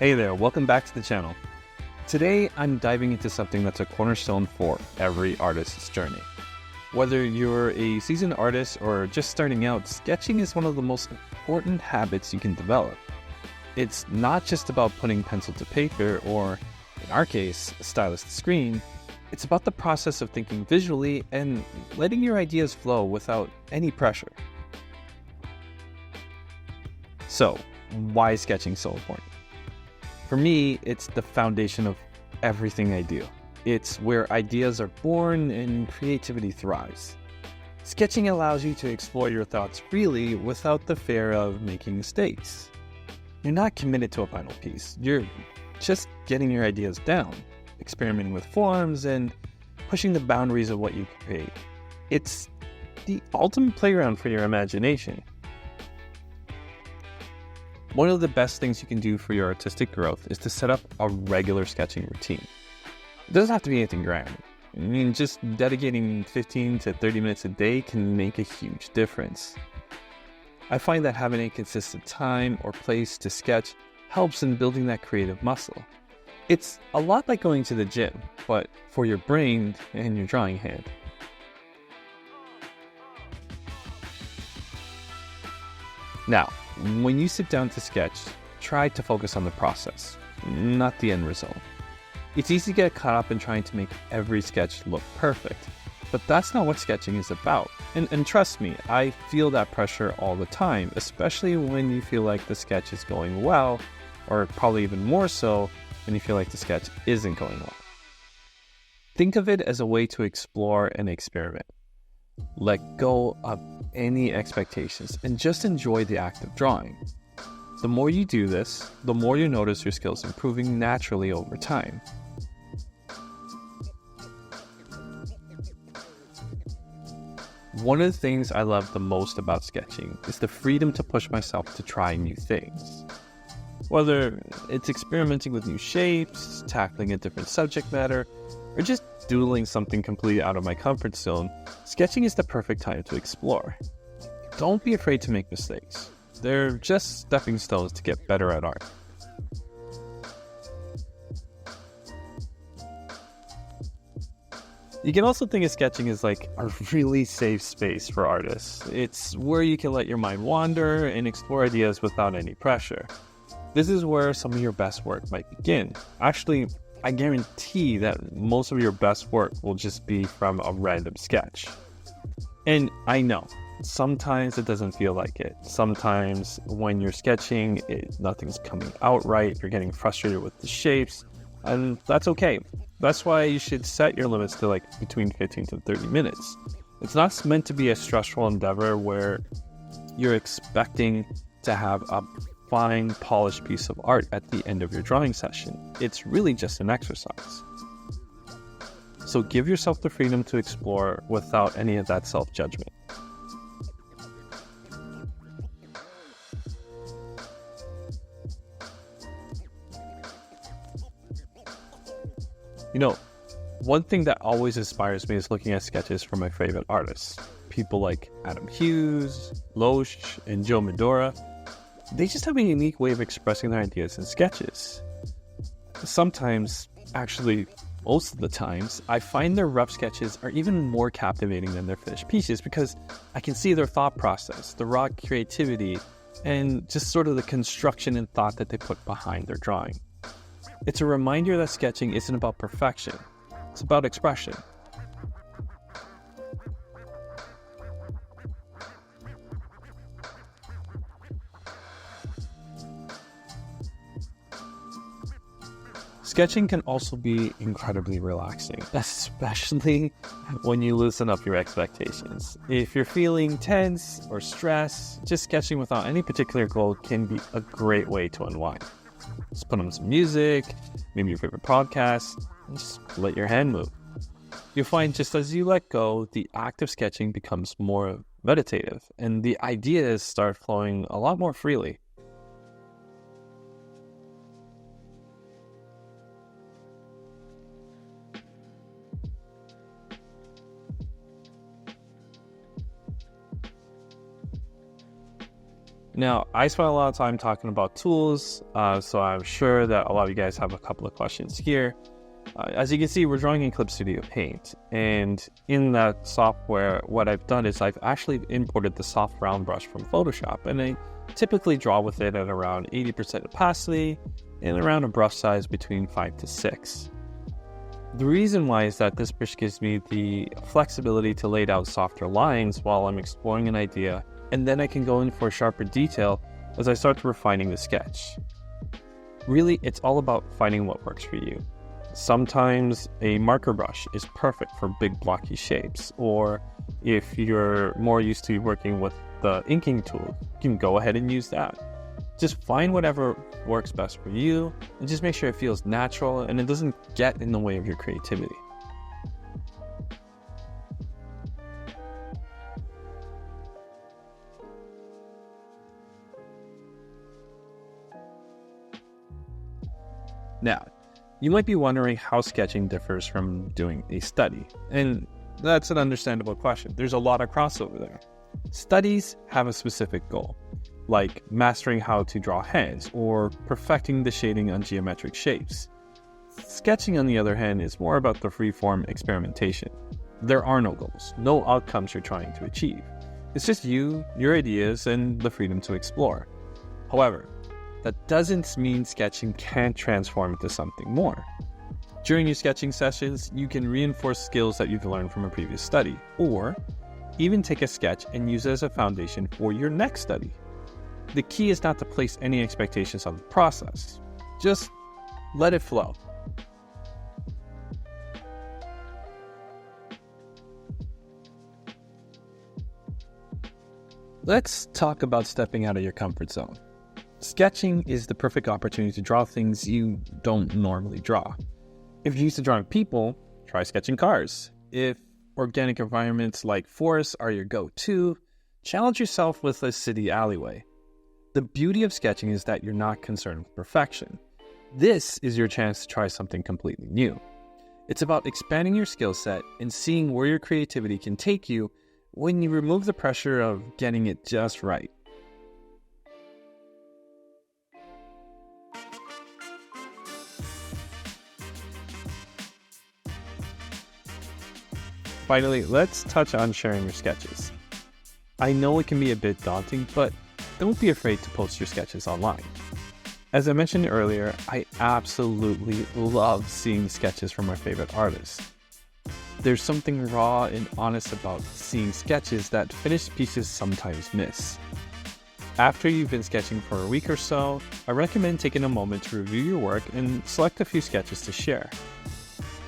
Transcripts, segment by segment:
Hey there, welcome back to the channel. Today, I'm diving into something that's a cornerstone for every artist's journey. Whether you're a seasoned artist or just starting out, sketching is one of the most important habits you can develop. It's not just about putting pencil to paper or, in our case, stylus to screen. It's about the process of thinking visually and letting your ideas flow without any pressure. So, why is sketching so important? For me, it's the foundation of everything I do. It's where ideas are born and creativity thrives. Sketching allows you to explore your thoughts freely without the fear of making mistakes. You're not committed to a final piece. You're just getting your ideas down, experimenting with forms, and pushing the boundaries of what you can create. It's the ultimate playground for your imagination. One of the best things you can do for your artistic growth is to set up a regular sketching routine. It doesn't have to be anything grand. I mean, just dedicating 15 to 30 minutes a day can make a huge difference. I find that having a consistent time or place to sketch helps in building that creative muscle. It's a lot like going to the gym, but for your brain and your drawing hand. Now, when you sit down to sketch, try to focus on the process, not the end result. It's easy to get caught up in trying to make every sketch look perfect, but that's not what sketching is about. And trust me, I feel that pressure all the time, especially when you feel like the sketch is going well, or probably even more so when you feel like the sketch isn't going well. Think of it as a way to explore and experiment. Let go of any expectations and just enjoy the act of drawing. The more you do this, the more you notice your skills improving naturally over time. One of the things I love the most about sketching is the freedom to push myself to try new things. Whether it's experimenting with new shapes, tackling a different subject matter, or just doodling something completely out of my comfort zone, sketching is the perfect time to explore. Don't be afraid to make mistakes. They're just stepping stones to get better at art. You can also think of sketching as like a really safe space for artists. It's where you can let your mind wander and explore ideas without any pressure. This is where some of your best work might begin. Actually, I guarantee that most of your best work will just be from a random sketch. And I know, sometimes it doesn't feel like it. Sometimes when you're sketching, nothing's coming out right. You're getting frustrated with the shapes, and that's okay. That's why you should set your limits to like between 15 to 30 minutes. It's not meant to be a stressful endeavor where you're expecting to have a fine, polished piece of art at the end of your drawing session. It's really just an exercise. So give yourself the freedom to explore without any of that self-judgment. You know, one thing that always inspires me is looking at sketches from my favorite artists. People like Adam Hughes, Loish, and Joe Madureira. They just have a unique way of expressing their ideas in sketches. Sometimes, actually most of the times, I find their rough sketches are even more captivating than their finished pieces because I can see their thought process, the raw creativity, and just sort of the construction and thought that they put behind their drawing. It's a reminder that sketching isn't about perfection, it's about expression. Sketching can also be incredibly relaxing, especially when you loosen up your expectations. If you're feeling tense or stressed, just sketching without any particular goal can be a great way to unwind. Just put on some music, maybe your favorite podcast, and just let your hand move. You'll find just as you let go, the act of sketching becomes more meditative, and the ideas start flowing a lot more freely. Now, I spent a lot of time talking about tools, so I'm sure that a lot of you guys have a couple of questions here. As you can see, we're drawing in Clip Studio Paint, and in that software, what I've done is I've actually imported the soft round brush from Photoshop, and I typically draw with it at around 80% opacity and around a brush size between 5 to 6. The reason why is that this brush gives me the flexibility to lay out softer lines while I'm exploring an idea, and then I can go in for sharper detail as I start refining the sketch. Really, it's all about finding what works for you. Sometimes a marker brush is perfect for big blocky shapes, or if you're more used to working with the inking tool, you can go ahead and use that. Just find whatever works best for you and just make sure it feels natural and it doesn't get in the way of your creativity. Now, you might be wondering how sketching differs from doing a study, and that's an understandable question. There's a lot of crossover there. Studies have a specific goal, like mastering how to draw hands or perfecting the shading on geometric shapes. Sketching, on the other hand, is more about the free-form experimentation. There are no goals, no outcomes you're trying to achieve. It's just you, your ideas, and the freedom to explore. However, that doesn't mean sketching can't transform into something more. During your sketching sessions, you can reinforce skills that you've learned from a previous study, or even take a sketch and use it as a foundation for your next study. The key is not to place any expectations on the process. Just let it flow. Let's talk about stepping out of your comfort zone. Sketching is the perfect opportunity to draw things you don't normally draw. If you're used to drawing people, try sketching cars. If organic environments like forests are your go-to, challenge yourself with a city alleyway. The beauty of sketching is that you're not concerned with perfection. This is your chance to try something completely new. It's about expanding your skill set and seeing where your creativity can take you when you remove the pressure of getting it just right. Finally, let's touch on sharing your sketches. I know it can be a bit daunting, but don't be afraid to post your sketches online. As I mentioned earlier, I absolutely love seeing sketches from my favorite artists. There's something raw and honest about seeing sketches that finished pieces sometimes miss. After you've been sketching for a week or so, I recommend taking a moment to review your work and select a few sketches to share.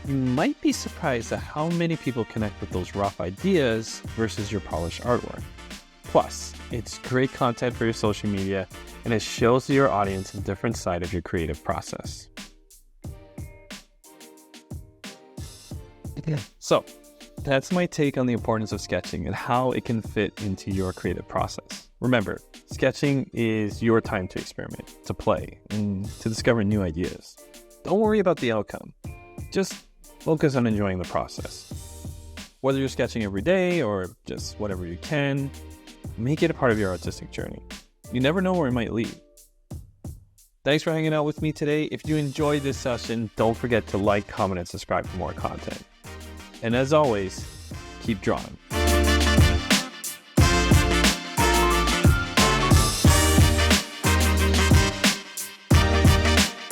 You might be surprised at how many people connect with those rough ideas versus your polished artwork. Plus, it's great content for your social media, and it shows your audience a different side of your creative process. So, that's my take on the importance of sketching and how it can fit into your creative process. Remember, sketching is your time to experiment, to play, and to discover new ideas. Don't worry about the outcome. Just focus on enjoying the process. Whether you're sketching every day or just whatever you can, make it a part of your artistic journey. You never know where it might lead. Thanks for hanging out with me today. If you enjoyed this session, don't forget to like, comment, and subscribe for more content. And as always, keep drawing.